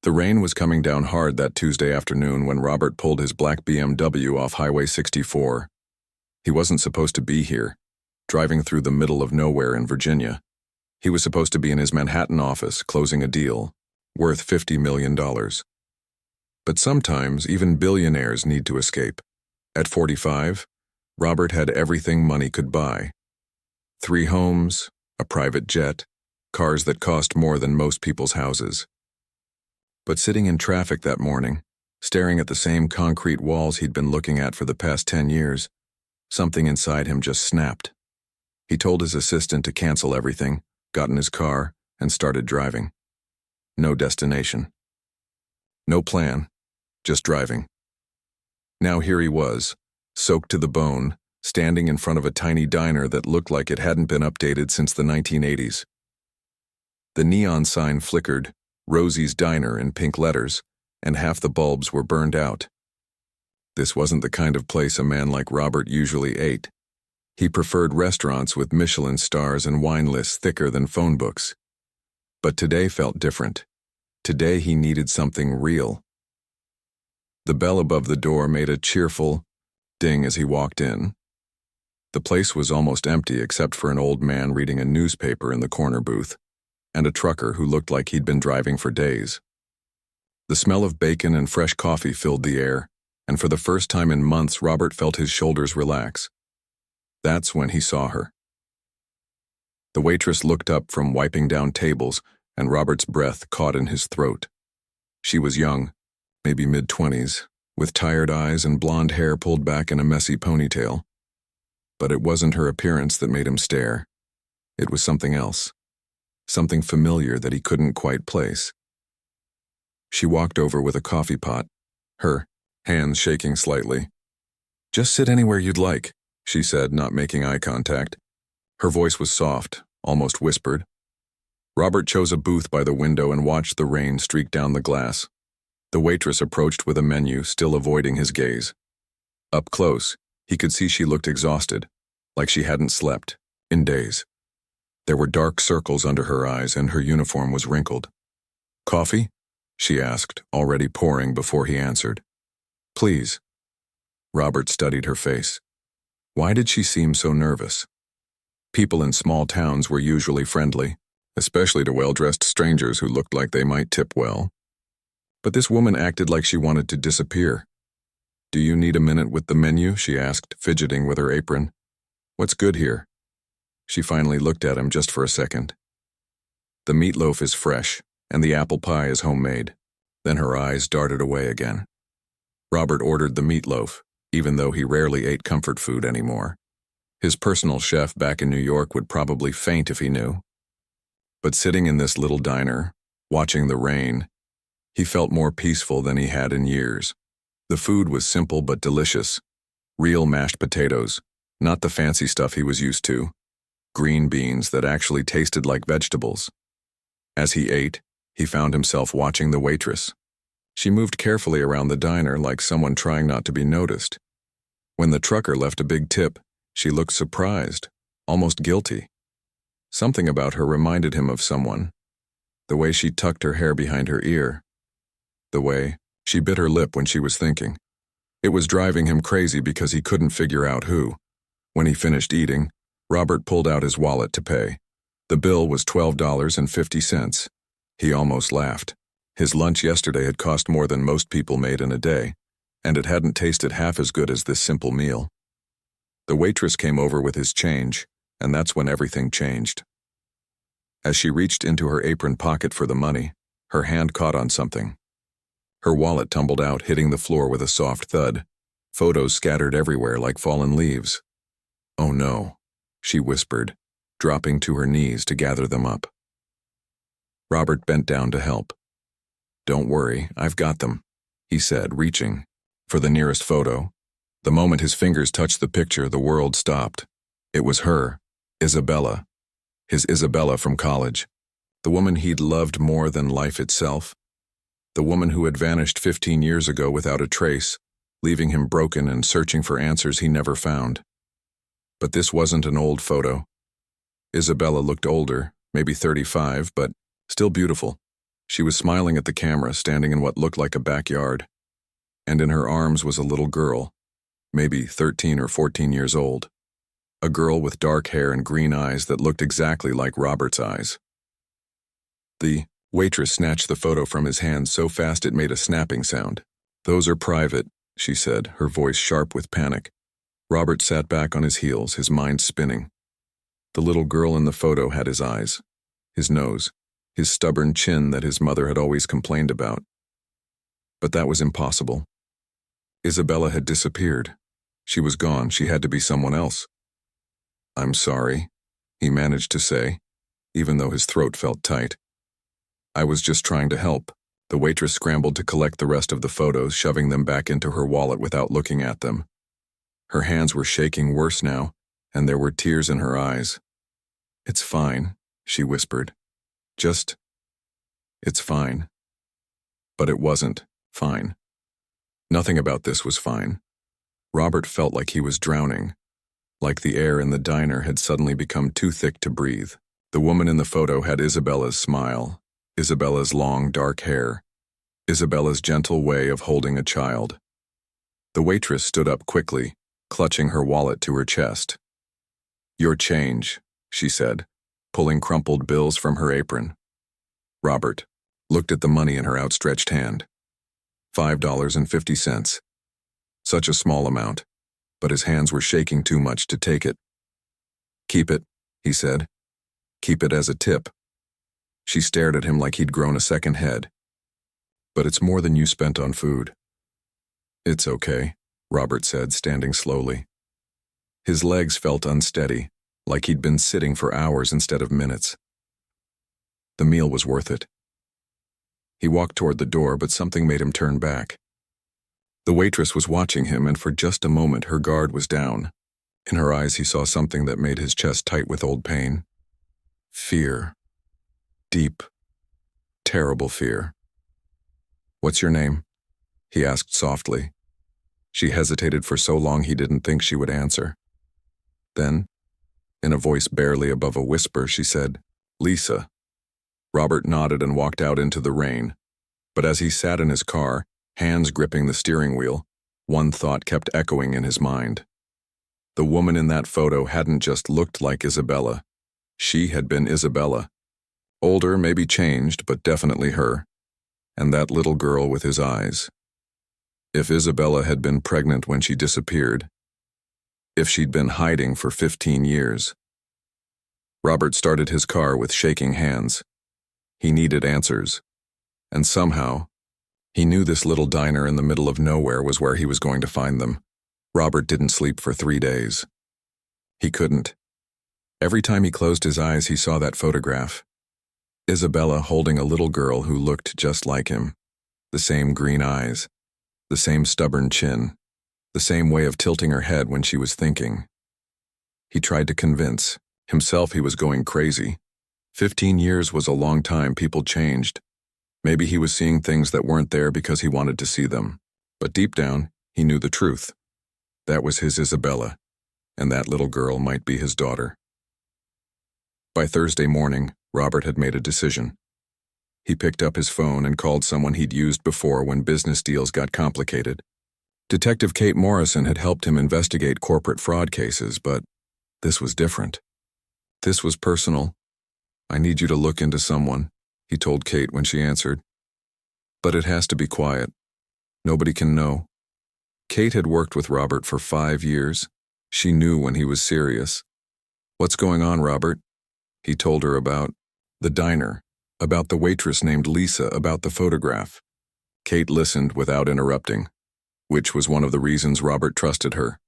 The rain was coming down hard that Tuesday afternoon when Robert pulled his black BMW off Highway 64. He wasn't supposed to be here, driving through the middle of nowhere in Virginia. He was supposed to be in his Manhattan office closing a deal worth $50 million. But sometimes even billionaires need to escape. At 45, Robert had everything money could buy. 3 homes, a private jet, cars that cost more than most people's houses. But sitting in traffic that morning, staring at the same concrete walls he'd been looking at for the past 10 years, something inside him just snapped. He told his assistant to cancel everything, got in his car, and started driving. No destination. No plan, just driving. Now here he was, soaked to the bone, standing in front of a tiny diner that looked like it hadn't been updated since the 1980s. The neon sign flickered, Rosie's Diner in pink letters, and half the bulbs were burned out. This wasn't the kind of place a man like Robert usually ate. He preferred restaurants with Michelin stars and wine lists thicker than phone books. But today felt different. Today he needed something real. The bell above the door made a cheerful ding as he walked in. The place was almost empty except for an old man reading a newspaper in the corner booth, and a trucker who looked like he'd been driving for days. The smell of bacon and fresh coffee filled the air, and for the first time in months Robert felt his shoulders relax. That's when he saw her. The waitress looked up from wiping down tables, and Robert's breath caught in his throat. She was young, maybe mid-20s, with tired eyes and blonde hair pulled back in a messy ponytail. But it wasn't her appearance that made him stare. It was something else. Something familiar that he couldn't quite place. She walked over with a coffee pot, her hands shaking slightly. "Just sit anywhere you'd like," she said, not making eye contact. Her voice was soft, almost whispered. Robert chose a booth by the window and watched the rain streak down the glass. The waitress approached with a menu, still avoiding his gaze. Up close, he could see she looked exhausted, like she hadn't slept in days. There were dark circles under her eyes and her uniform was wrinkled. "Coffee?" she asked, already pouring before he answered. "Please." Robert studied her face. Why did she seem so nervous? People in small towns were usually friendly, especially to well-dressed strangers who looked like they might tip well. But this woman acted like she wanted to disappear. "Do you need a minute with the menu?" she asked, fidgeting with her apron. "What's good here?" She finally looked at him just for a second. "The meatloaf is fresh, and the apple pie is homemade." Then her eyes darted away again. Robert ordered the meatloaf, even though he rarely ate comfort food anymore. His personal chef back in New York would probably faint if he knew. But sitting in this little diner, watching the rain, he felt more peaceful than he had in years. The food was simple but delicious. Real mashed potatoes, not the fancy stuff he was used to. Green beans that actually tasted like vegetables. As he ate, he found himself watching the waitress. She moved carefully around the diner like someone trying not to be noticed. When the trucker left a big tip, she looked surprised, almost guilty. Something about her reminded him of someone. The way she tucked her hair behind her ear. The way she bit her lip when she was thinking. It was driving him crazy because he couldn't figure out who. When he finished eating, Robert pulled out his wallet to pay. The bill was $12.50. He almost laughed. His lunch yesterday had cost more than most people made in a day, and it hadn't tasted half as good as this simple meal. The waitress came over with his change, and that's when everything changed. As she reached into her apron pocket for the money, her hand caught on something. Her wallet tumbled out, hitting the floor with a soft thud. Photos scattered everywhere like fallen leaves. "Oh no," she whispered, dropping to her knees to gather them up. Robert bent down to help. "Don't worry, I've got them," he said, reaching for the nearest photo. The moment his fingers touched the picture, the world stopped. It was her, Isabella, his Isabella from college, the woman he'd loved more than life itself, the woman who had vanished 15 years ago without a trace, leaving him broken and searching for answers he never found. But this wasn't an old photo. Isabella looked older, maybe 35, but still beautiful. She was smiling at the camera, standing in what looked like a backyard. And in her arms was a little girl, maybe 13 or 14 years old. A girl with dark hair and green eyes that looked exactly like Robert's eyes. The waitress snatched the photo from his hand so fast it made a snapping sound. "Those are private," she said, her voice sharp with panic. Robert sat back on his heels, his mind spinning. The little girl in the photo had his eyes, his nose, his stubborn chin that his mother had always complained about. But that was impossible. Isabella had disappeared. She was gone. She had to be someone else. "I'm sorry," he managed to say, even though his throat felt tight. "I was just trying to help." The waitress scrambled to collect the rest of the photos, shoving them back into her wallet without looking at them. Her hands were shaking worse now, and there were tears in her eyes. "It's fine," she whispered. It's fine." But it wasn't fine. Nothing about this was fine. Robert felt like he was drowning, like the air in the diner had suddenly become too thick to breathe. The woman in the photo had Isabella's smile, Isabella's long, dark hair, Isabella's gentle way of holding a child. The waitress stood up quickly, clutching her wallet to her chest. "Your change," she said, pulling crumpled bills from her apron. Robert looked at the money in her outstretched hand. $5.50. Such a small amount, but his hands were shaking too much to take it. "Keep it," he said. "Keep it as a tip." She stared at him like he'd grown a second head. "But it's more than you spent on food." "It's okay," Robert said, standing slowly. His legs felt unsteady, like he'd been sitting for hours instead of minutes. The meal was worth it. He walked toward the door, but something made him turn back. The waitress was watching him, and for just a moment her guard was down. In her eyes he saw something that made his chest tight with old pain. Fear. Deep, terrible fear. "What's your name?" he asked softly. She hesitated for so long he didn't think she would answer. Then, in a voice barely above a whisper, she said, "Lisa." Robert nodded and walked out into the rain. But as he sat in his car, hands gripping the steering wheel, one thought kept echoing in his mind. The woman in that photo hadn't just looked like Isabella. She had been Isabella. Older, maybe changed, but definitely her. And that little girl with his eyes. If Isabella had been pregnant when she disappeared, if she'd been hiding for 15 years. Robert started his car with shaking hands. He needed answers. And somehow, he knew this little diner in the middle of nowhere was where he was going to find them. Robert didn't sleep for 3 days. He couldn't. Every time he closed his eyes, he saw that photograph. Isabella holding a little girl who looked just like him. The same green eyes, the same stubborn chin, the same way of tilting her head when she was thinking. He tried to convince himself he was going crazy. 15 years was a long time. People changed. Maybe he was seeing things that weren't there because he wanted to see them. But deep down, he knew the truth. That was his Isabella, and that little girl might be his daughter. By Thursday morning, Robert had made a decision. He picked up his phone and called someone he'd used before when business deals got complicated. Detective Kate Morrison had helped him investigate corporate fraud cases, but this was different. This was personal. "I need you to look into someone," he told Kate when she answered. "But it has to be quiet. Nobody can know." Kate had worked with Robert for 5 years. She knew when he was serious. "What's going on, Robert?" He told her about the diner, about the waitress named Lisa, about the photograph. Kate listened without interrupting, which was one of the reasons Robert trusted her.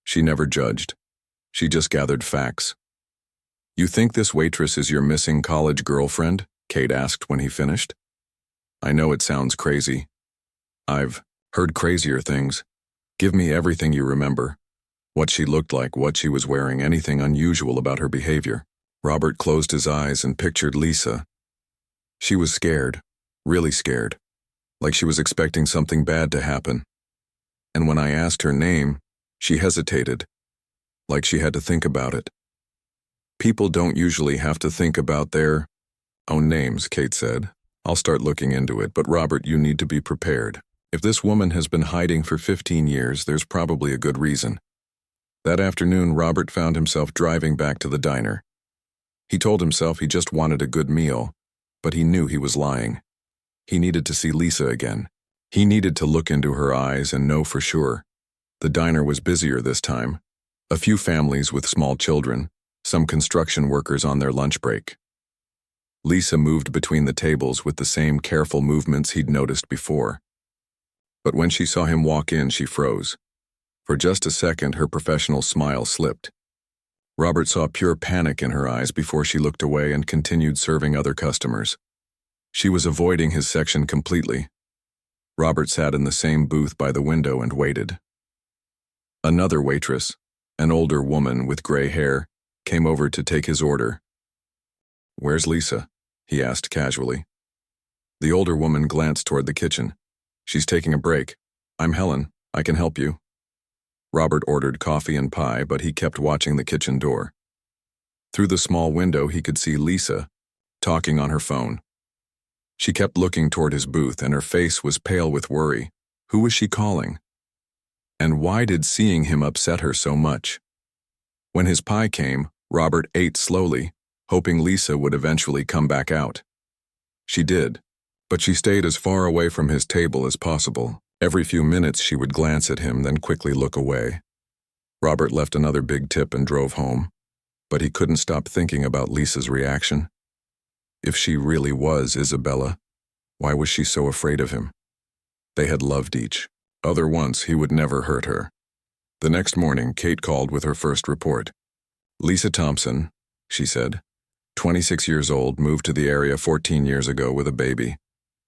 She never judged. She just gathered facts. "You think this waitress is your missing college girlfriend?" Kate asked when he finished. "I know it sounds crazy. I've heard crazier things. Give me everything you remember. What she looked like, what she was wearing, anything unusual about her behavior." Robert closed his eyes and pictured Lisa. She was scared, really scared, like she was expecting something bad to happen. And when I asked her name, she hesitated, like she had to think about it. "People don't usually have to think about their own names," Kate said. I'll start looking into it, but Robert, you need to be prepared. If this woman has been hiding for 15 years, there's probably a good reason. That afternoon, Robert found himself driving back to the diner. He told himself he just wanted a good meal, but he knew he was lying. He needed to see Lisa again. He needed to look into her eyes and know for sure. The diner was busier this time. A few families with small children, some construction workers on their lunch break. Lisa moved between the tables with the same careful movements he'd noticed before. But when she saw him walk in, she froze. For just a second, her professional smile slipped. Robert saw pure panic in her eyes before she looked away and continued serving other customers. She was avoiding his section completely. Robert sat in the same booth by the window and waited. Another waitress, an older woman with gray hair, came over to take his order. "Where's Lisa?" he asked casually. The older woman glanced toward the kitchen. "She's taking a break. I'm Helen. I can help you." Robert ordered coffee and pie, but he kept watching the kitchen door. Through the small window, he could see Lisa, talking on her phone. She kept looking toward his booth, and her face was pale with worry. Who was she calling? And why did seeing him upset her so much? When his pie came, Robert ate slowly, hoping Lisa would eventually come back out. She did, but she stayed as far away from his table as possible. Every few minutes she would glance at him, then quickly look away. Robert left another big tip and drove home, but he couldn't stop thinking about Lisa's reaction. If she really was Isabella, why was she so afraid of him? They had loved each other once. He would never hurt her. The next morning, Kate called with her first report. "Lisa Thompson," she said, 26 years old, moved to the area 14 years ago with a baby.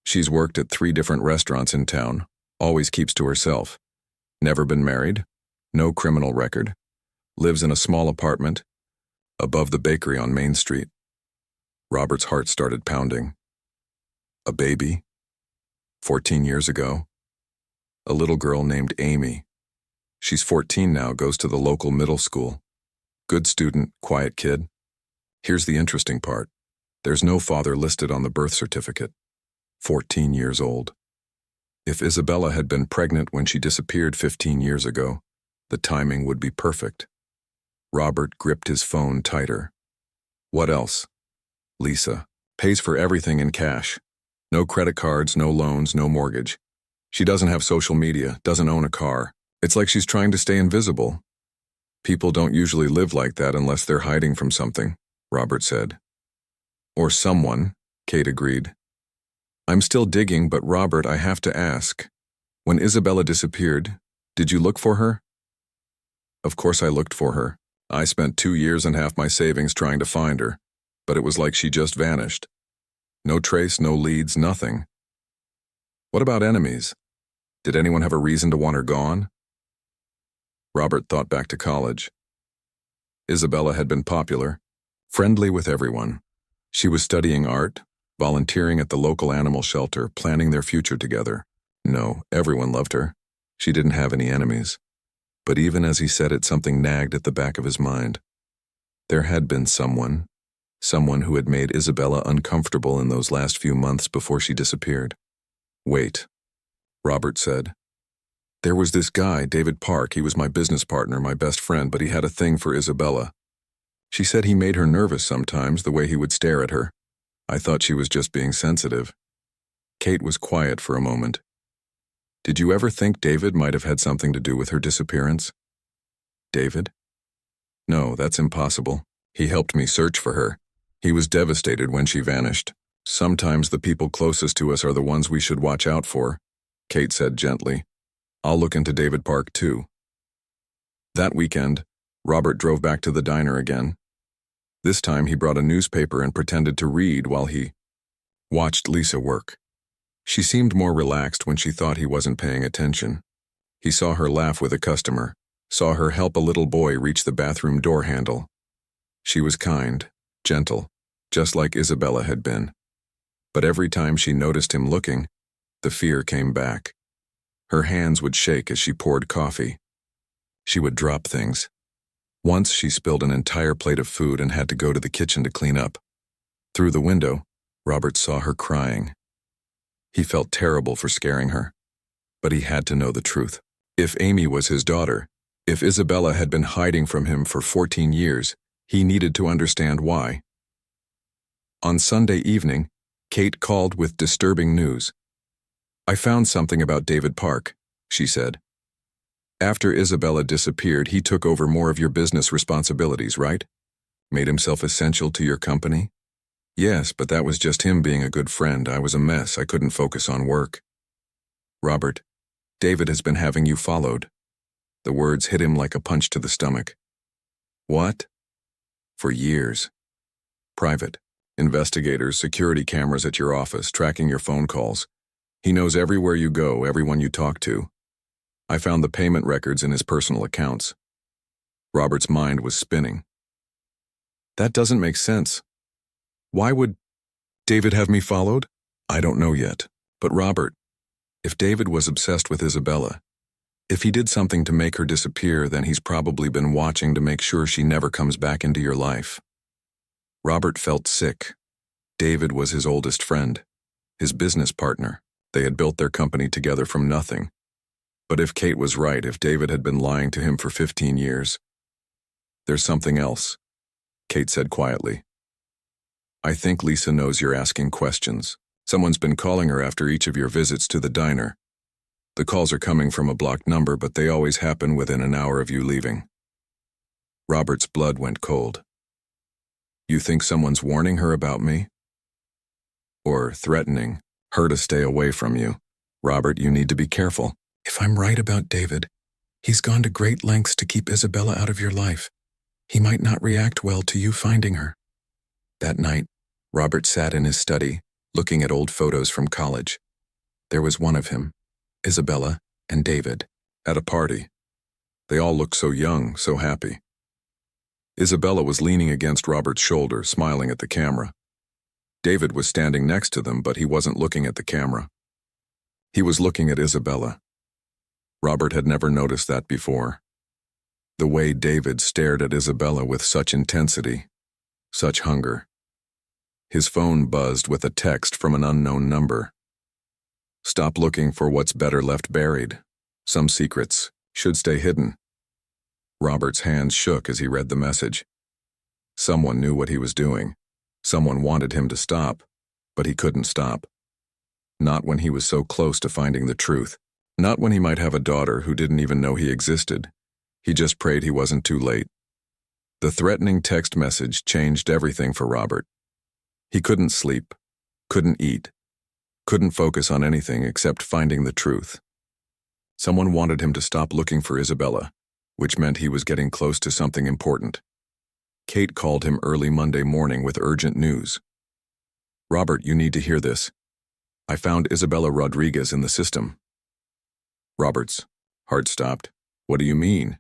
She's worked at 3 different restaurants in town, always keeps to herself. Never been married, no criminal record, lives in a small apartment above the bakery on Main Street. Robert's heart started pounding. A baby? 14 years ago? A little girl named Amy. She's 14 now, goes to the local middle school. Good student, quiet kid. Here's the interesting part. There's no father listed on the birth certificate. 14 years old. If Isabella had been pregnant when she disappeared 15 years ago, the timing would be perfect. Robert gripped his phone tighter. What else? Lisa pays for everything in cash. No credit cards, no loans, no mortgage. She doesn't have social media, doesn't own a car. It's like she's trying to stay invisible. People don't usually live like that unless they're hiding from something, Robert said. Or someone, Kate agreed. I'm still digging, but Robert, I have to ask. When Isabella disappeared, did you look for her? Of course I looked for her. I spent 2 years and half my savings trying to find her, but it was like she just vanished. No trace, no leads, nothing. What about enemies? Did anyone have a reason to want her gone? Robert thought back to college. Isabella had been popular, friendly with everyone. She was studying art, volunteering at the local animal shelter, planning their future together. No, everyone loved her. She didn't have any enemies. But even as he said it, something nagged at the back of his mind. There had been someone who had made Isabella uncomfortable in those last few months before she disappeared. Wait, Robert said. There was this guy, David Park. He was my business partner, my best friend, but he had a thing for Isabella. She said he made her nervous sometimes, the way he would stare at her. I thought she was just being sensitive. Kate was quiet for a moment. Did you ever think David might have had something to do with her disappearance? David? No, that's impossible. He helped me search for her. He was devastated when she vanished. Sometimes the people closest to us are the ones we should watch out for, Kate said gently. I'll look into David Park too. That weekend, Robert drove back to the diner again. This time he brought a newspaper and pretended to read while he watched Lisa work. She seemed more relaxed when she thought he wasn't paying attention. He saw her laugh with a customer, saw her help a little boy reach the bathroom door handle. She was kind, gentle, just like Isabella had been. But every time she noticed him looking, the fear came back. Her hands would shake as she poured coffee. She would drop things. Once she spilled an entire plate of food and had to go to the kitchen to clean up. Through the window, Robert saw her crying. He felt terrible for scaring her, but he had to know the truth. If Amy was his daughter, if Isabella had been hiding from him for 14 years, he needed to understand why. On Sunday evening, Kate called with disturbing news. "I found something about David Park," she said. "After Isabella disappeared, he took over more of your business responsibilities, right? Made himself essential to your company?" "Yes, but that was just him being a good friend. I was a mess. I couldn't focus on work." "Robert, David has been having you followed." The words hit him like a punch to the stomach. "What?" "For years. Private. Investigators, security cameras at your office, tracking your phone calls. He knows everywhere you go, everyone you talk to. I found the payment records in his personal accounts." Robert's mind was spinning. "That doesn't make sense. Why would David have me followed?" "I don't know yet. But Robert, if David was obsessed with Isabella, if he did something to make her disappear, then he's probably been watching to make sure she never comes back into your life." Robert felt sick. David was his oldest friend, his business partner. They had built their company together from nothing. But if Kate was right, if David had been lying to him for 15 years, "There's something else," Kate said quietly. "I think Lisa knows you're asking questions. Someone's been calling her after each of your visits to the diner. The calls are coming from a blocked number, but they always happen within an hour of you leaving." Robert's blood went cold. "You think someone's warning her about me? Or threatening her to stay away from you?" "Robert, you need to be careful. If I'm right about David, he's gone to great lengths to keep Isabella out of your life. He might not react well to you finding her." That night, Robert sat in his study, looking at old photos from college. There was one of him, Isabella, and David, at a party. They all looked so young, so happy. Isabella was leaning against Robert's shoulder, smiling at the camera. David was standing next to them, but he wasn't looking at the camera. He was looking at Isabella. Robert had never noticed that before. The way David stared at Isabella with such intensity, such hunger. His phone buzzed with a text from an unknown number. "Stop looking for what's better left buried. Some secrets should stay hidden." Robert's hands shook as he read the message. Someone knew what he was doing. Someone wanted him to stop, but he couldn't stop. Not when he was so close to finding the truth. Not when he might have a daughter who didn't even know he existed. He just prayed he wasn't too late. The threatening text message changed everything for Robert. He couldn't sleep, couldn't eat, couldn't focus on anything except finding the truth. Someone wanted him to stop looking for Isabella, which meant he was getting close to something important. Kate called him early Monday morning with urgent news. "Robert, you need to hear this. I found Isabella Rodriguez in the system." Robert's heart stopped. "What do you mean?"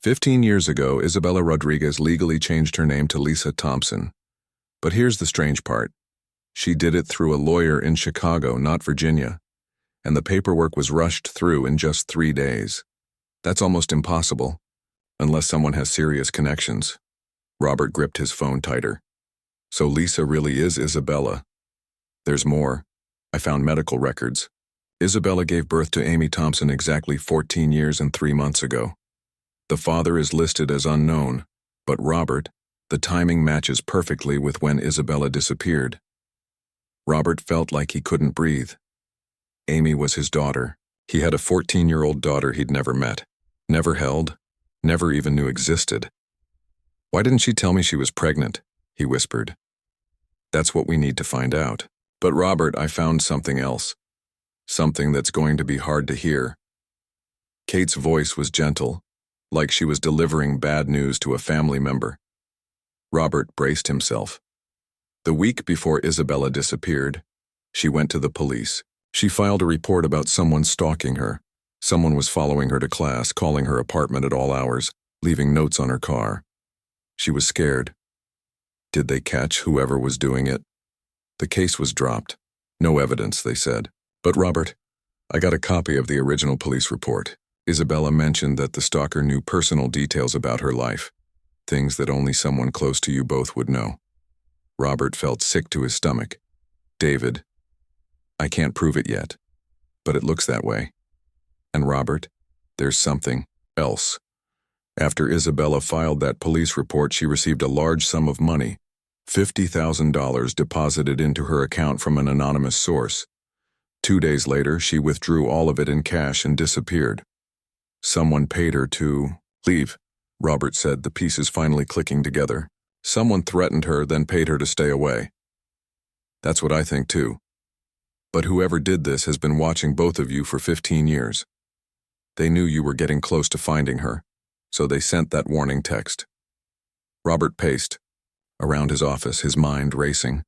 15 years ago, Isabella Rodriguez legally changed her name to Lisa Thompson. But here's the strange part. She did it through a lawyer in Chicago, not Virginia, and the paperwork was rushed through in just 3 days. That's almost impossible, unless someone has serious connections. Robert gripped his phone tighter. So Lisa really is Isabella. There's more. I found medical records. Isabella gave birth to Amy Thompson exactly 14 years and 3 months ago. The father is listed as unknown, but Robert, the timing matches perfectly with when Isabella disappeared. Robert felt like he couldn't breathe. Amy was his daughter. He had a 14-year-old daughter he'd never met, never held, never even knew existed. "Why didn't she tell me she was pregnant?" he whispered. "That's what we need to find out." "But Robert, I found something else. Something that's going to be hard to hear." Kate's voice was gentle, like she was delivering bad news to a family member. Robert braced himself. The week before Isabella disappeared, she went to the police. She filed a report about someone stalking her. Someone was following her to class, calling her apartment at all hours, leaving notes on her car. She was scared. Did they catch whoever was doing it? The case was dropped. No evidence, they said. But Robert, I got a copy of the original police report. Isabella mentioned that the stalker knew personal details about her life, things that only someone close to you both would know. Robert felt sick to his stomach. "David, I can't prove it yet, but it looks that way. And Robert, there's something else. After Isabella filed that police report, she received a large sum of money, $50,000 deposited into her account from an anonymous source. 2 days later, she withdrew all of it in cash and disappeared. Someone paid her to leave, Robert said, the pieces finally clicking together. Someone threatened her, then paid her to stay away. That's what I think too. But whoever did this has been watching both of you for 15 years. They knew you were getting close to finding her, so they sent that warning text. Robert paced around his office, his mind racing.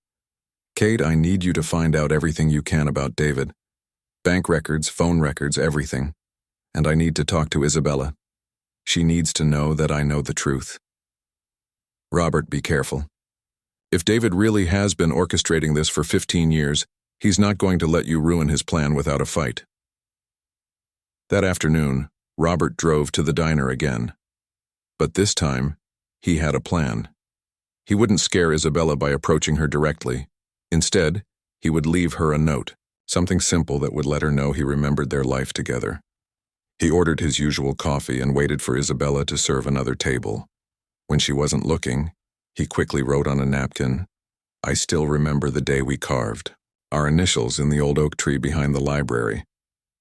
Kate, I need you to find out everything you can about David. Bank records, phone records, everything. And I need to talk to Isabella. She needs to know that I know the truth. Robert, be careful. If David really has been orchestrating this for 15 years, he's not going to let you ruin his plan without a fight. That afternoon, Robert drove to the diner again. But this time, he had a plan. He wouldn't scare Isabella by approaching her directly. Instead, he would leave her a note, something simple that would let her know he remembered their life together. He ordered his usual coffee and waited for Isabella to serve another table. When she wasn't looking, he quickly wrote on a napkin, I still remember the day we carved our initials in the old oak tree behind the library,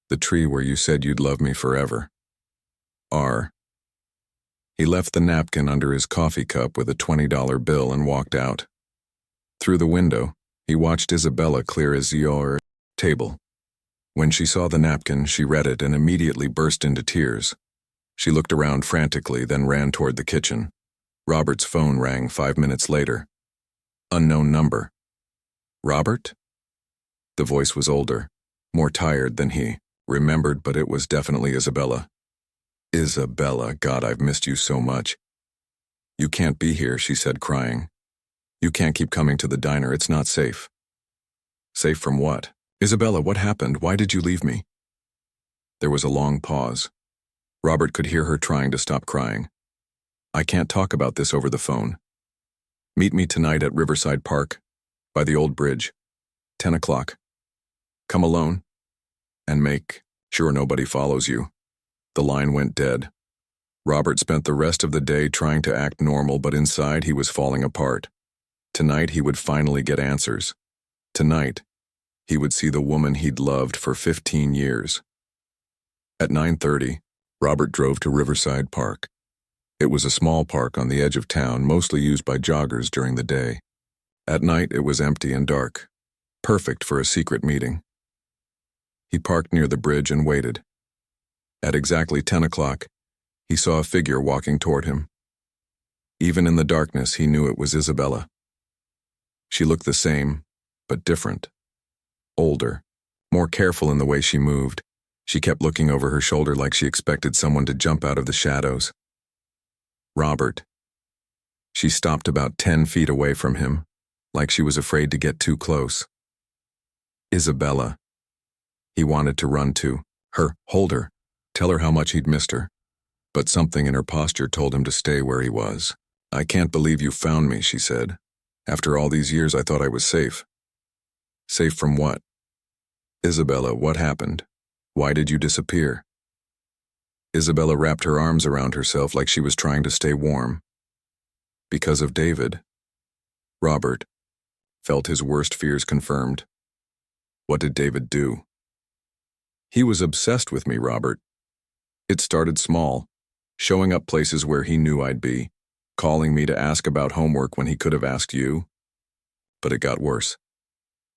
the tree where you said you'd love me forever. R. He left the napkin under his coffee cup with a $20 bill and walked out. Through the window, he watched Isabella clear his table. When she saw the napkin, she read it and immediately burst into tears. She looked around frantically, then ran toward the kitchen. Robert's phone rang 5 minutes later. Unknown number. Robert? The voice was older, more tired than he remembered, but it was definitely Isabella. Isabella, God, I've missed you so much. You can't be here, she said, crying. You can't keep coming to the diner, it's not safe. Safe from what? Isabella, what happened? Why did you leave me? There was a long pause. Robert could hear her trying to stop crying. I can't talk about this over the phone. Meet me tonight at Riverside Park, by the old bridge. 10 o'clock. Come alone. And make sure nobody follows you. The line went dead. Robert spent the rest of the day trying to act normal, but inside he was falling apart. Tonight he would finally get answers. Tonight, he would see the woman he'd loved for 15 years. At 9:30, Robert drove to Riverside Park. It was a small park on the edge of town, mostly used by joggers during the day. At night, it was empty and dark, perfect for a secret meeting. He parked near the bridge and waited. At exactly 10 o'clock, he saw a figure walking toward him. Even in the darkness, he knew it was Isabella. She looked the same, but different. Older, more careful in the way she moved. She kept looking over her shoulder like she expected someone to jump out of the shadows. Robert. She stopped about 10 feet away from him, like she was afraid to get too close. Isabella. He wanted to run to her, hold her, tell her how much he'd missed her. But something in her posture told him to stay where he was. I can't believe you found me, she said. After all these years, I thought I was safe. Safe from what? Isabella, what happened? Why did you disappear? Isabella wrapped her arms around herself like she was trying to stay warm. Because of David. Robert felt his worst fears confirmed. What did David do? He was obsessed with me, Robert. It started small, showing up places where he knew I'd be, calling me to ask about homework when he could have asked you. But it got worse.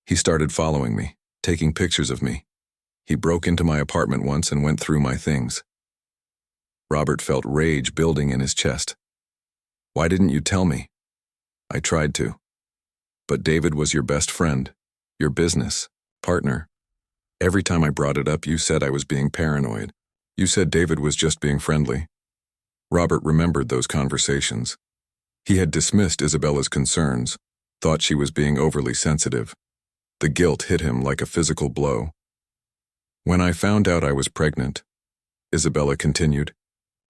He started following me, taking pictures of me. He broke into my apartment once and went through my things. Robert felt rage building in his chest. Why didn't you tell me? I tried to. But David was your best friend, your business partner. Every time I brought it up, you said I was being paranoid. You said David was just being friendly. Robert remembered those conversations. He had dismissed Isabella's concerns, thought she was being overly sensitive. The guilt hit him like a physical blow. When I found out I was pregnant, Isabella continued,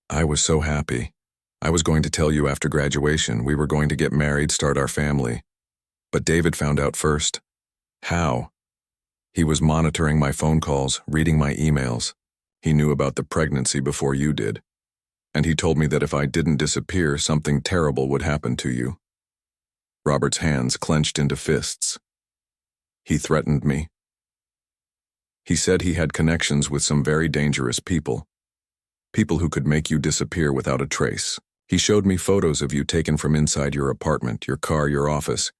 I was so happy. I was going to tell you after graduation. We were going to get married, start our family. But David found out first. How? He was monitoring my phone calls, reading my emails. He knew about the pregnancy before you did. And he told me that if I didn't disappear, something terrible would happen to you. Robert's hands clenched into fists. He threatened me. He said he had connections with some very dangerous people. People who could make you disappear without a trace. He showed me photos of you taken from inside your apartment, your car, your office.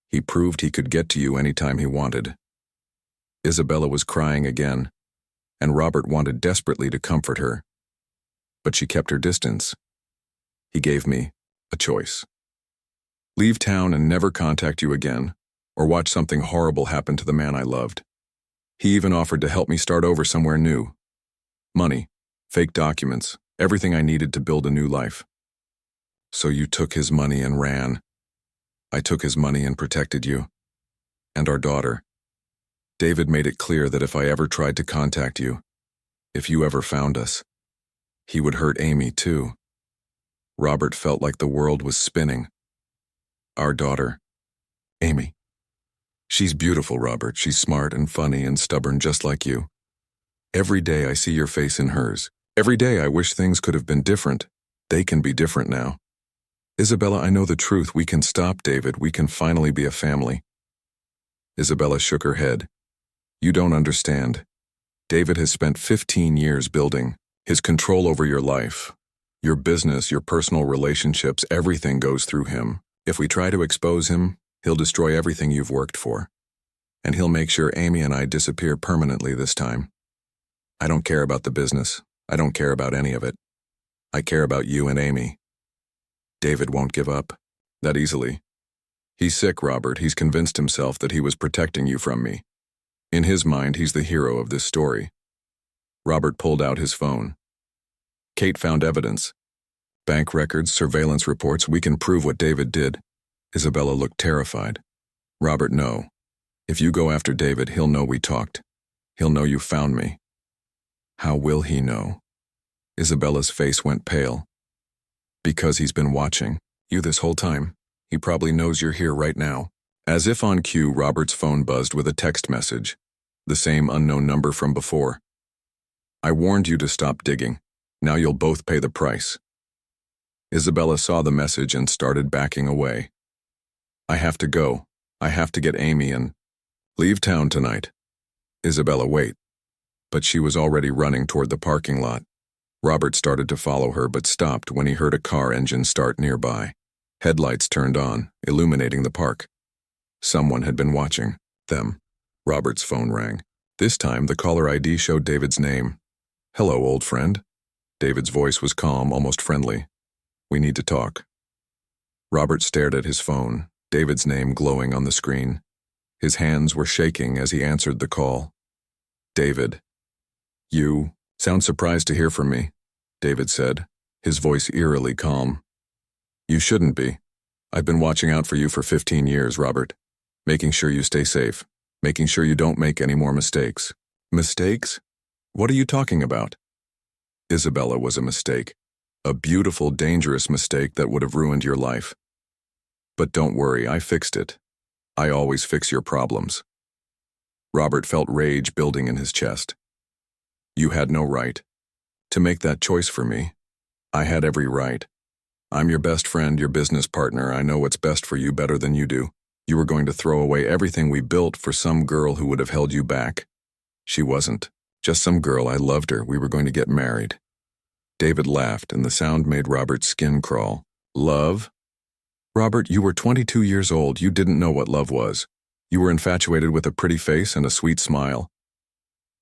He proved he could get to you anytime he wanted. Isabella was crying again, and Robert wanted desperately to comfort her. But she kept her distance. He gave me a choice. Leave town and never contact you again, or watch something horrible happen to the man I loved. He even offered to help me start over somewhere new. Money, fake documents, everything I needed to build a new life. So you took his money and ran. I took his money and protected you. And our daughter. David made it clear that if I ever tried to contact you, if you ever found us, he would hurt Amy too. Robert felt like the world was spinning. Our daughter, Amy. She's beautiful, Robert. She's smart and funny and stubborn just like you. Every day I see your face in hers. Every day I wish things could have been different. They can be different now. Isabella, I know the truth. We can stop David. We can finally be a family. Isabella shook her head. You don't understand. David has spent 15 years building his control over your life. Your business, your personal relationships, everything goes through him. If we try to expose him, he'll destroy everything you've worked for. And he'll make sure Amy and I disappear permanently this time. I don't care about the business. I don't care about any of it. I care about you and Amy. David won't give up that easily. He's sick, Robert. He's convinced himself that he was protecting you from me. In his mind, he's the hero of this story. Robert pulled out his phone. Kate found evidence. Bank records, surveillance reports. We can prove what David did. Isabella looked terrified. Robert, no. If you go after David, he'll know we talked. He'll know you found me. How will he know? Isabella's face went pale. Because he's been watching you this whole time. He probably knows you're here right now. As if on cue, Robert's phone buzzed with a text message. The same unknown number from before. I warned you to stop digging. Now you'll both pay the price. Isabella saw the message and started backing away. I have to go. I have to get Amy and leave town tonight. Isabella, wait. But she was already running toward the parking lot. Robert started to follow her but stopped when he heard a car engine start nearby. Headlights turned on, illuminating the park. Someone had been watching them. Robert's phone rang. This time, the caller ID showed David's name. Hello, old friend. David's voice was calm, almost friendly. We need to talk. Robert stared at his phone, David's name glowing on the screen. His hands were shaking as he answered the call. David. You sound surprised to hear from me, David said, his voice eerily calm. You shouldn't be. I've been watching out for you for 15 years, Robert. Making sure you stay safe. Making sure you don't make any more mistakes. Mistakes? What are you talking about? Isabella was a mistake. A beautiful, dangerous mistake that would have ruined your life. But don't worry, I fixed it. I always fix your problems. Robert felt rage building in his chest. You had no right to make that choice for me. I had every right. I'm your best friend, your business partner. I know what's best for you better than you do. You were going to throw away everything we built for some girl who would have held you back. She wasn't. Just some girl. I loved her. We were going to get married. David laughed, and the sound made Robert's skin crawl. Love? Robert, you were 22 years old. You didn't know what love was. You were infatuated with a pretty face and a sweet smile.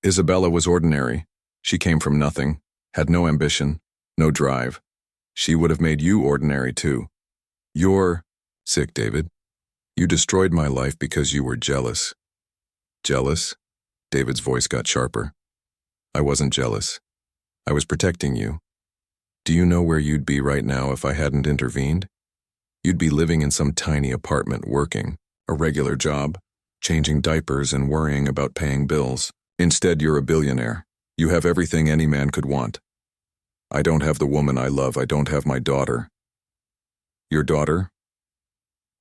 Isabella was ordinary. She came from nothing, had no ambition, no drive. She would have made you ordinary too. You're sick, David. You destroyed my life because you were jealous. Jealous? David's voice got sharper. I wasn't jealous. I was protecting you. Do you know where you'd be right now if I hadn't intervened? You'd be living in some tiny apartment working, a regular job, changing diapers and worrying about paying bills. Instead, you're a billionaire. You have everything any man could want. I don't have the woman I love. I don't have my daughter. Your daughter?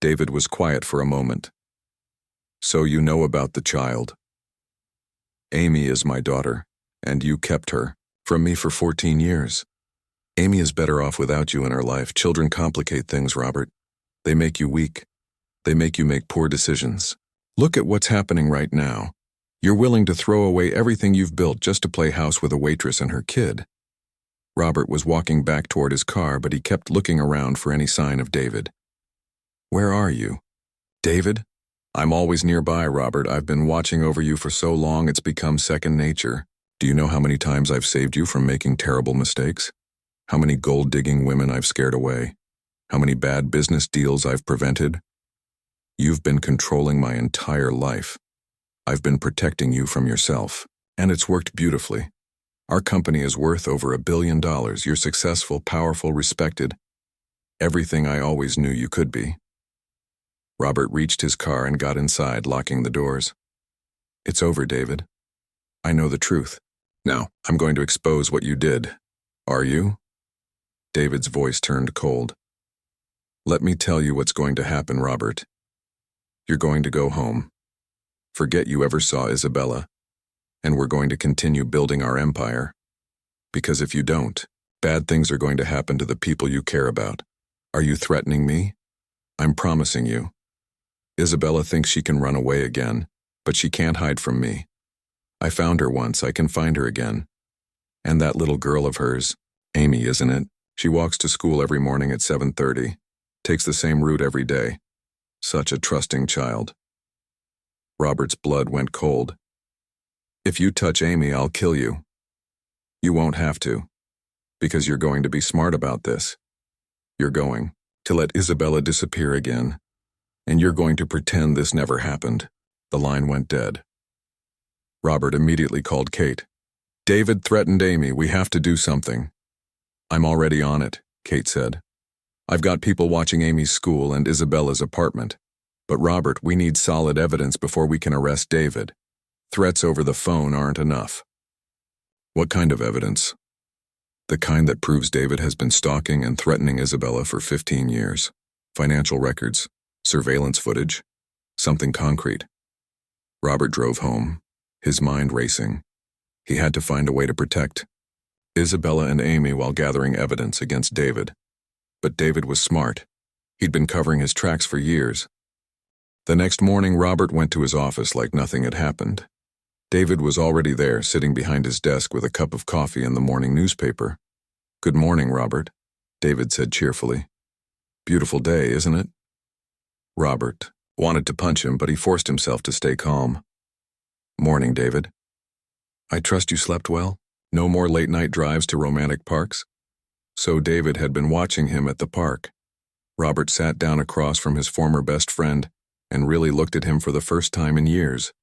David was quiet for a moment. So you know about the child. Amy is my daughter, and you kept her from me for 14 years. Amy is better off without you in her life. Children complicate things, Robert. They make you weak. They make you make poor decisions. Look at what's happening right now. You're willing to throw away everything you've built just to play house with a waitress and her kid. Robert was walking back toward his car, but he kept looking around for any sign of David. Where are you? David? I'm always nearby, Robert. I've been watching over you for so long it's become second nature. Do you know how many times I've saved you from making terrible mistakes? How many gold-digging women I've scared away? How many bad business deals I've prevented? You've been controlling my entire life. I've been protecting you from yourself, and it's worked beautifully. Our company is worth over $1 billion. You're successful, powerful, respected. Everything I always knew you could be. Robert reached his car and got inside, locking the doors. It's over, David. I know the truth. Now, I'm going to expose what you did. Are you? David's voice turned cold. Let me tell you what's going to happen, Robert. You're going to go home. Forget you ever saw Isabella. And we're going to continue building our empire. Because if you don't, bad things are going to happen to the people you care about. Are you threatening me? I'm promising you. Isabella thinks she can run away again, but she can't hide from me. I found her once, I can find her again. And that little girl of hers, Amy, isn't it? She walks to school every morning at 7:30, takes the same route every day. Such a trusting child. Robert's blood went cold. If you touch Amy, I'll kill you. You won't have to, because you're going to be smart about this. You're going to let Isabella disappear again, and you're going to pretend this never happened. The line went dead. Robert immediately called Kate. David threatened Amy. We have to do something. I'm already on it, Kate said. I've got people watching Amy's school and Isabella's apartment. But Robert, we need solid evidence before we can arrest David. Threats over the phone aren't enough. What kind of evidence? The kind that proves David has been stalking and threatening Isabella for 15 years. Financial records, surveillance footage, something concrete. Robert drove home, his mind racing. He had to find a way to protect Isabella and Amy while gathering evidence against David. But David was smart. He'd been covering his tracks for years. The next morning, Robert went to his office like nothing had happened. David was already there, sitting behind his desk with a cup of coffee and the morning newspaper. Good morning, Robert, David said cheerfully. Beautiful day, isn't it? Robert wanted to punch him, but he forced himself to stay calm. Morning, David. I trust you slept well? No more late-night drives to romantic parks? So David had been watching him at the park. Robert sat down across from his former best friend and really looked at him for the first time in years.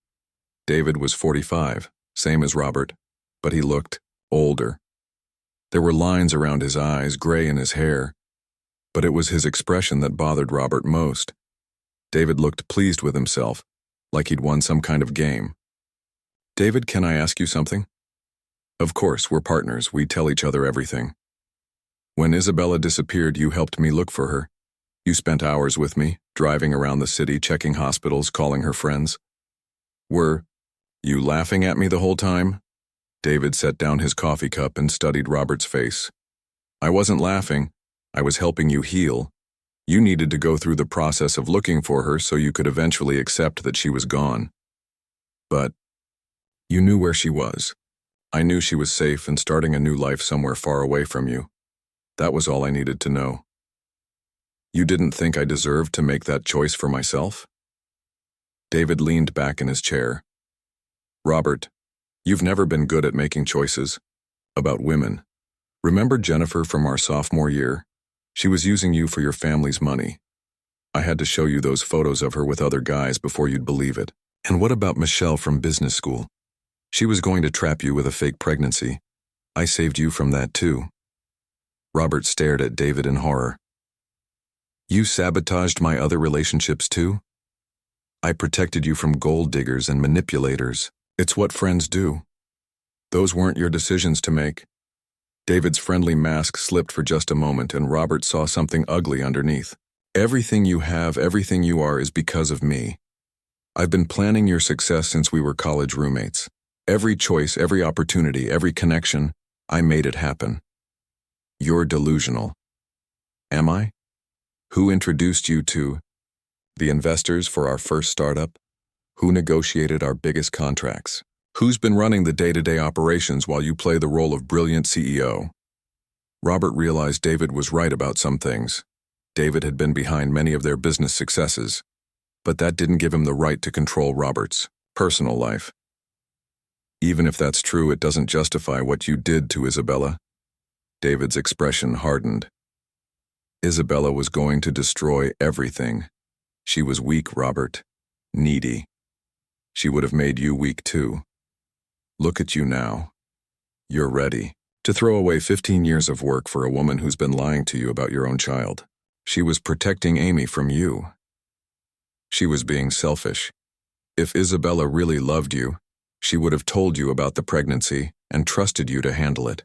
David was 45, same as Robert, but he looked older. There were lines around his eyes, gray in his hair, but it was his expression that bothered Robert most. David looked pleased with himself, like he'd won some kind of game. David, can I ask you something? Of course, we're partners. We tell each other everything. When Isabella disappeared, you helped me look for her. You spent hours with me, driving around the city, checking hospitals, calling her friends. Were you laughing at me the whole time? David set down his coffee cup and studied Robert's face. I wasn't laughing. I was helping you heal. You needed to go through the process of looking for her so you could eventually accept that she was gone. But you knew where she was. I knew she was safe and starting a new life somewhere far away from you. That was all I needed to know. You didn't think I deserved to make that choice for myself? David leaned back in his chair. Robert, you've never been good at making choices. About women. Remember Jennifer from our sophomore year? She was using you for your family's money. I had to show you those photos of her with other guys before you'd believe it. And what about Michelle from business school? She was going to trap you with a fake pregnancy. I saved you from that too. Robert stared at David in horror. You sabotaged my other relationships too? I protected you from gold diggers and manipulators. It's what friends do. Those weren't your decisions to make. David's friendly mask slipped for just a moment, and Robert saw something ugly underneath. Everything you have, everything you are is because of me. I've been planning your success since we were college roommates. Every choice, every opportunity, every connection, I made it happen. You're delusional. Am I? Who introduced you to the investors for our first startup? Who negotiated our biggest contracts? Who's been running the day-to-day operations while you play the role of brilliant CEO? Robert realized David was right about some things. David had been behind many of their business successes, but that didn't give him the right to control Robert's personal life. Even if that's true, it doesn't justify what you did to Isabella. David's expression hardened. Isabella was going to destroy everything. She was weak, Robert. Needy. She would have made you weak too. Look at you now. You're ready to throw away 15 years of work for a woman who's been lying to you about your own child. She was protecting Amy from you. She was being selfish. If Isabella really loved you, she would have told you about the pregnancy and trusted you to handle it.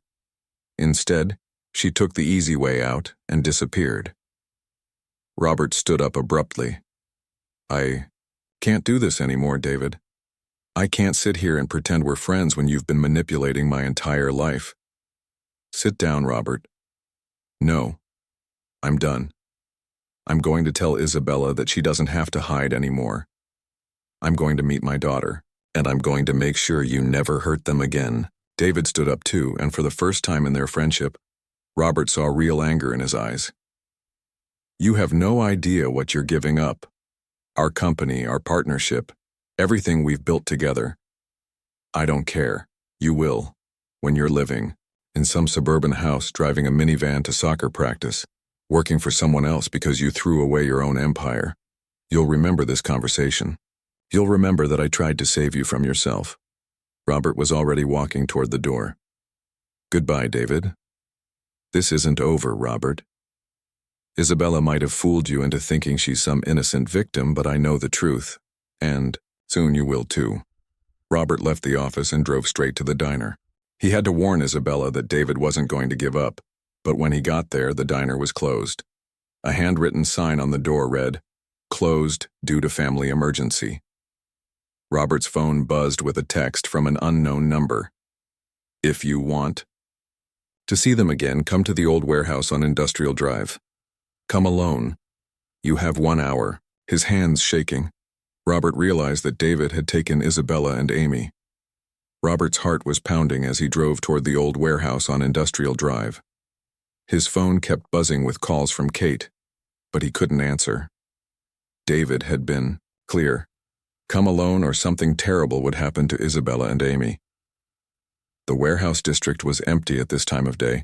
Instead, she took the easy way out and disappeared. Robert stood up abruptly. I can't do this anymore, David. I can't sit here and pretend we're friends when you've been manipulating my entire life. Sit down, Robert. No. I'm done. I'm going to tell Isabella that she doesn't have to hide anymore. I'm going to meet my daughter, and I'm going to make sure you never hurt them again. David stood up too, and for the first time in their friendship, Robert saw real anger in his eyes. You have no idea what you're giving up. Our company, our partnership, everything we've built together. I don't care. You will, when you're living in some suburban house driving a minivan to soccer practice, working for someone else because you threw away your own empire. You'll remember this conversation. You'll remember that I tried to save you from yourself. Robert was already walking toward the door. Goodbye, David. This isn't over, Robert. Isabella might have fooled you into thinking she's some innocent victim, but I know the truth. And soon you will too. Robert left the office and drove straight to the diner. He had to warn Isabella that David wasn't going to give up, but when he got there, the diner was closed. A handwritten sign on the door read, "Closed due to family emergency." Robert's phone buzzed with a text from an unknown number. If you want to see them again, come to the old warehouse on Industrial Drive. Come alone. You have 1 hour. His hands shaking, Robert realized that David had taken Isabella and Amy. Robert's heart was pounding as he drove toward the old warehouse on Industrial Drive. His phone kept buzzing with calls from Kate, but he couldn't answer. David had been clear. Come alone or something terrible would happen to Isabella and Amy. The warehouse district was empty at this time of day.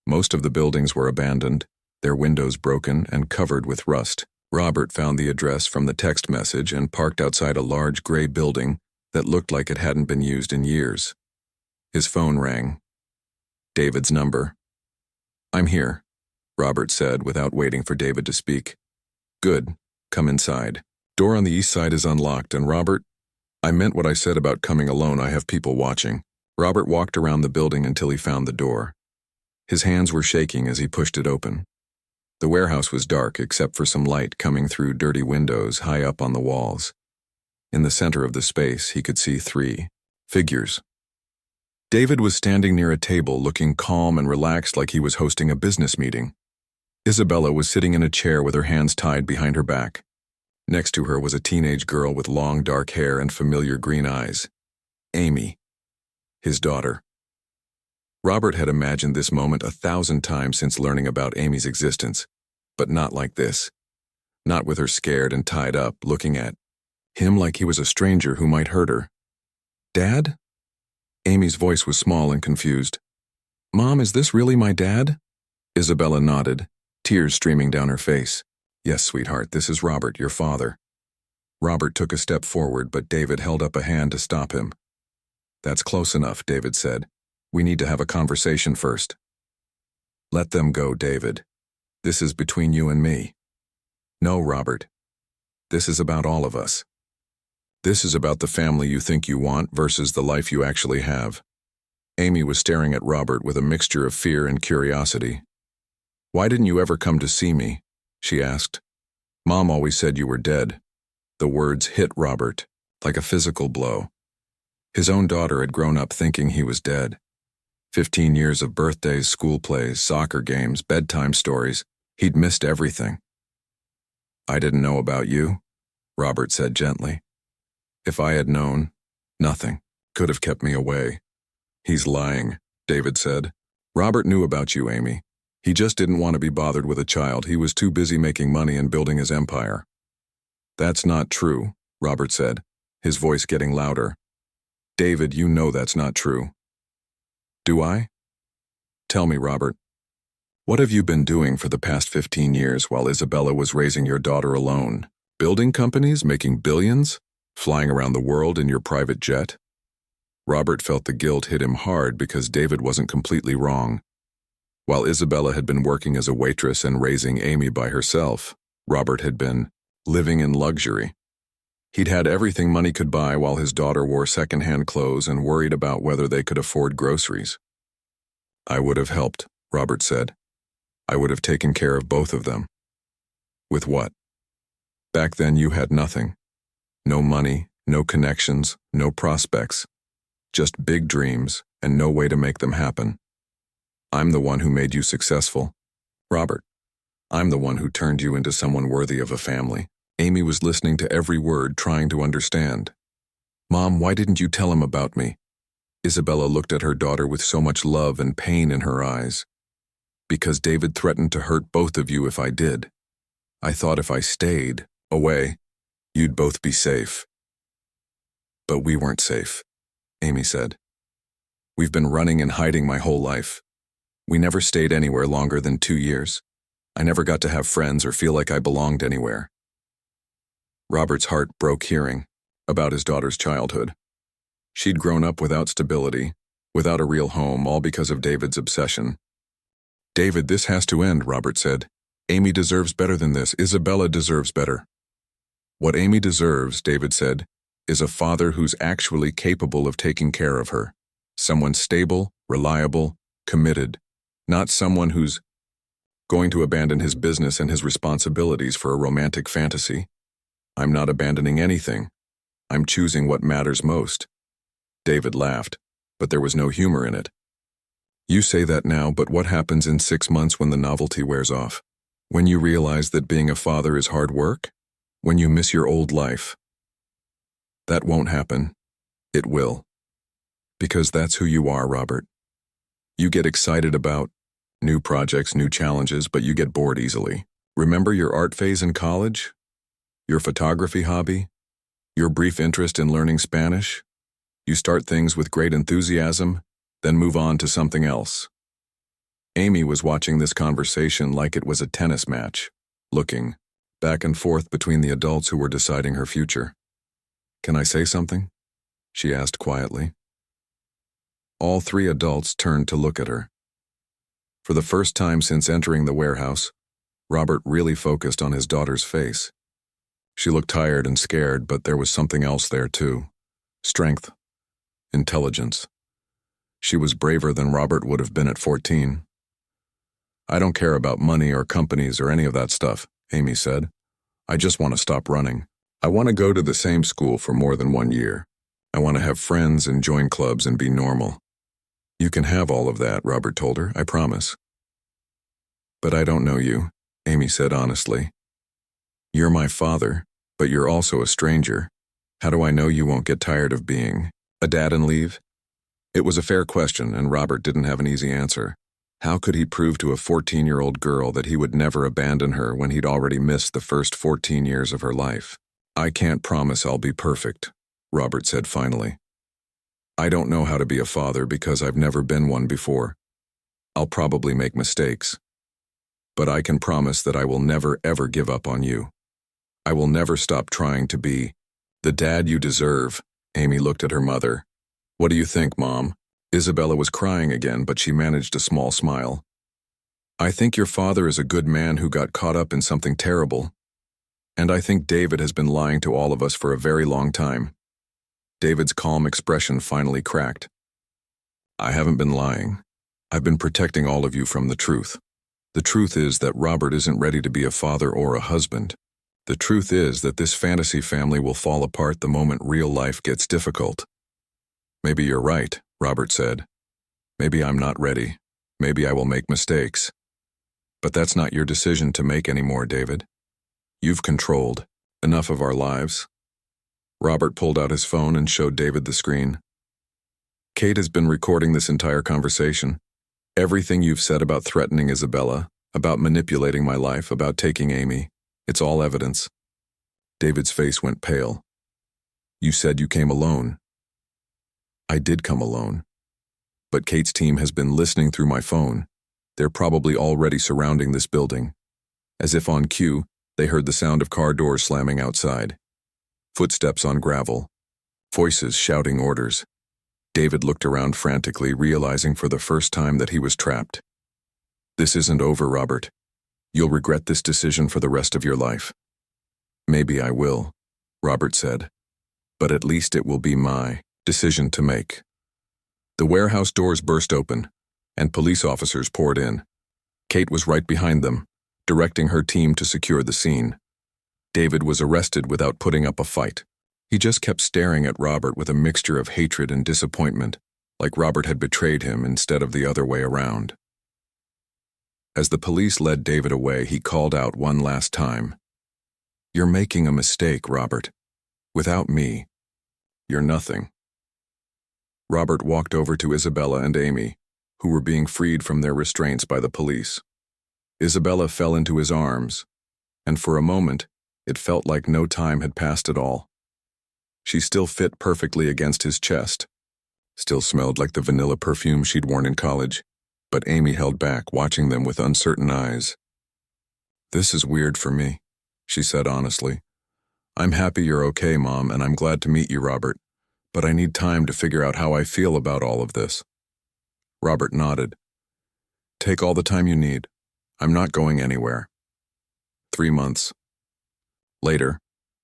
Most of the buildings were abandoned, their windows broken and covered with rust. Robert found the address from the text message and parked outside a large gray building that looked like it hadn't been used in years. His phone rang. David's number. I'm here, Robert said without waiting for David to speak. Good, come inside. Door on the east side is unlocked, and Robert, I meant what I said about coming alone. I have people watching. Robert walked around the building until he found the door. His hands were shaking as he pushed it open. The warehouse was dark except for some light coming through dirty windows high up on the walls. In the center of the space, he could see 3 figures. David was standing near a table looking calm and relaxed like he was hosting a business meeting. Isabella was sitting in a chair with her hands tied behind her back. Next to her was a teenage girl with long dark hair and familiar green eyes. Amy, his daughter. Robert had imagined this moment 1,000 times since learning about Amy's existence, but not like this. Not with her scared and tied up, looking at him like he was a stranger who might hurt her. Dad? Amy's voice was small and confused. Mom, is this really my dad? Isabella nodded, tears streaming down her face. Yes, sweetheart, this is Robert, your father. Robert took a step forward, but David held up a hand to stop him. That's close enough, David said. We need to have a conversation first. Let them go, David. This is between you and me. No, Robert. This is about all of us. This is about the family you think you want versus the life you actually have. Amy was staring at Robert with a mixture of fear and curiosity. Why didn't you ever come to see me? She asked. Mom always said you were dead. The words hit Robert like a physical blow. His own daughter had grown up thinking he was dead. 15 years of birthdays, school plays, soccer games, bedtime stories. He'd missed everything. "I didn't know about you," Robert said gently. "If I had known, nothing could have kept me away." "He's lying," David said. "Robert knew about you, Amy. He just didn't want to be bothered with a child. He was too busy making money and building his empire." "That's not true," Robert said, his voice getting louder. "David, you know that's not true." "Do I? Tell me, Robert. What have you been doing for the past 15 years while Isabella was raising your daughter alone? Building companies, making billions, flying around the world in your private jet?" Robert felt the guilt hit him hard because David wasn't completely wrong. While Isabella had been working as a waitress and raising Amy by herself, Robert had been living in luxury. He'd had everything money could buy while his daughter wore secondhand clothes and worried about whether they could afford groceries. "I would have helped," Robert said. "I would have taken care of both of them." "With what?" "Back then you had nothing. No money, no connections, no prospects. Just big dreams and no way to make them happen. I'm the one who made you successful, Robert. I'm the one who turned you into someone worthy of a family." Amy was listening to every word, trying to understand. "Mom, why didn't you tell him about me?" Isabella looked at her daughter with so much love and pain in her eyes. "Because David threatened to hurt both of you if I did. I thought if I stayed away, you'd both be safe." "But we weren't safe," Amy said. "We've been running and hiding my whole life. We never stayed anywhere longer than 2 years. I never got to have friends or feel like I belonged anywhere." Robert's heart broke hearing about his daughter's childhood. She'd grown up without stability, without a real home, all because of David's obsession. "David, this has to end," Robert said. "Amy deserves better than this. Isabella deserves better." "What Amy deserves," David said, "is a father who's actually capable of taking care of her. Someone stable, reliable, committed. Not someone who's going to abandon his business and his responsibilities for a romantic fantasy. I'm not abandoning anything. I'm choosing what matters most." David laughed, but there was no humor in it. "You say that now, but what happens in 6 months when the novelty wears off? When you realize that being a father is hard work? When you miss your old life?" "That won't happen. It will. Because that's who you are, Robert. You get excited about new projects, new challenges, but you get bored easily. Remember your art phase in college? Your photography hobby? Your brief interest in learning Spanish? You start things with great enthusiasm, then move on to something else." Amy was watching this conversation like it was a tennis match, looking back and forth between the adults who were deciding her future. "Can I say something?" she asked quietly. All 3 adults turned to look at her. For the first time since entering the warehouse, Robert really focused on his daughter's face. She looked tired and scared, but there was something else there too. Strength. Intelligence. She was braver than Robert would have been at 14. "I don't care about money or companies or any of that stuff," Amy said. "I just want to stop running. I want to go to the same school for more than 1 year. I want to have friends and join clubs and be normal." "You can have all of that," Robert told her, "I promise." "But I don't know you," Amy said honestly. "You're my father, but you're also a stranger. How do I know you won't get tired of being a dad and leave?" It was a fair question, and Robert didn't have an easy answer. How could he prove to a 14-year-old girl that he would never abandon her when he'd already missed the first 14 years of her life? "I can't promise I'll be perfect," Robert said finally. "I don't know how to be a father because I've never been one before. I'll probably make mistakes. But I can promise that I will never ever give up on you. I will never stop trying to be the dad you deserve." Amy looked at her mother. "What do you think, Mom?" Isabella was crying again, but she managed a small smile. "I think your father is a good man who got caught up in something terrible. And I think David has been lying to all of us for a very long time." David's calm expression finally cracked. "I haven't been lying. I've been protecting all of you from the truth. The truth is that Robert isn't ready to be a father or a husband. The truth is that this fantasy family will fall apart the moment real life gets difficult. Maybe you're right, Robert said. Maybe I'm not ready. Maybe I will make mistakes. But that's not your decision to make anymore, David. You've controlled enough of our lives. Robert pulled out his phone and showed David the screen. Kate has been recording this entire conversation. Everything you've said about threatening Isabella, about manipulating my life, about taking Amy, it's all evidence. David's face went pale. You said you came alone. I did come alone. But Kate's team has been listening through my phone. They're probably already surrounding this building. As if on cue, they heard the sound of car doors slamming outside. Footsteps on gravel. Voices shouting orders. David looked around frantically, realizing for the first time that he was trapped. This isn't over, Robert. You'll regret this decision for the rest of your life. Maybe I will, Robert said. But at least it will be my decision to make. The warehouse doors burst open, and police officers poured in. Kate was right behind them, directing her team to secure the scene. David was arrested without putting up a fight. He just kept staring at Robert with a mixture of hatred and disappointment, like Robert had betrayed him instead of the other way around. As the police led David away, he called out one last time. You're making a mistake, Robert. Without me, you're nothing. Robert walked over to Isabella and Amy, who were being freed from their restraints by the police. Isabella fell into his arms, and for a moment, it felt like no time had passed at all. She still fit perfectly against his chest, still smelled like the vanilla perfume she'd worn in college, but Amy held back, watching them with uncertain eyes. This is weird for me, she said honestly. I'm happy you're okay, Mom, and I'm glad to meet you, Robert, but I need time to figure out how I feel about all of this. Robert nodded. Take all the time you need. I'm not going anywhere. 3 months. Later,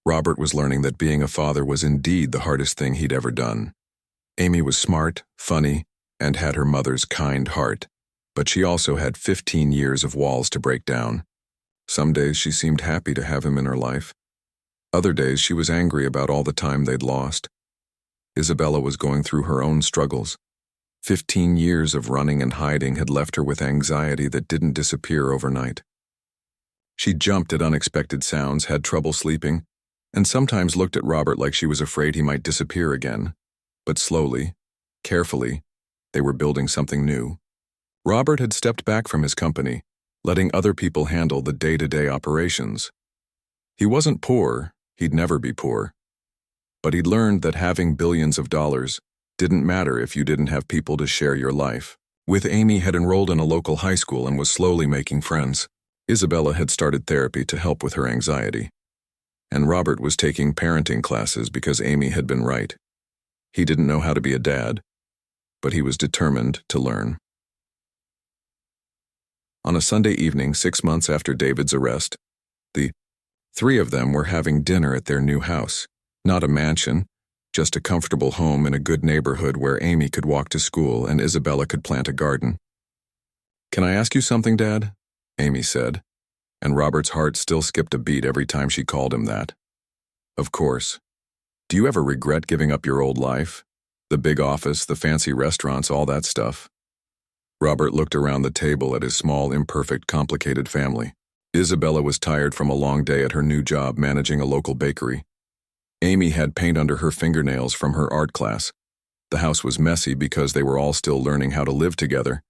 Robert was learning that being a father was indeed the hardest thing he'd ever done. Amy was smart, funny, and had her mother's kind heart, but she also had 15 years of walls to break down. Some days she seemed happy to have him in her life. Other days she was angry about all the time they'd lost. Isabella was going through her own struggles. 15 years of running and hiding had left her with anxiety that didn't disappear overnight. She jumped at unexpected sounds, had trouble sleeping, and sometimes looked at Robert like she was afraid he might disappear again. But slowly, carefully, they were building something new. Robert had stepped back from his company, letting other people handle the day-to-day operations. He wasn't poor, he'd never be poor. But he'd learned that having billions of dollars didn't matter if you didn't have people to share your life. With Amy had enrolled in a local high school and was slowly making friends. Isabella had started therapy to help with her anxiety. And Robert was taking parenting classes because Amy had been right. He didn't know how to be a dad, but he was determined to learn. On a Sunday evening, 6 months after David's arrest, the 3 of them were having dinner at their new house. Not a mansion, just a comfortable home in a good neighborhood where Amy could walk to school and Isabella could plant a garden. Can I ask you something, Dad? Amy said, and Robert's heart still skipped a beat every time she called him that. Of course. Do you ever regret giving up your old life? The big office, the fancy restaurants, all that stuff? Robert looked around the table at his small, imperfect, complicated family. Isabella was tired from a long day at her new job managing a local bakery. Amy had paint under her fingernails from her art class. The house was messy because they were all still learning how to live together.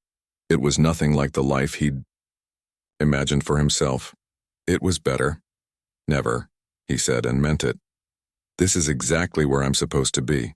It was nothing like the life he'd imagined for himself. It was better. Never, he said, and meant it. This is exactly where I'm supposed to be.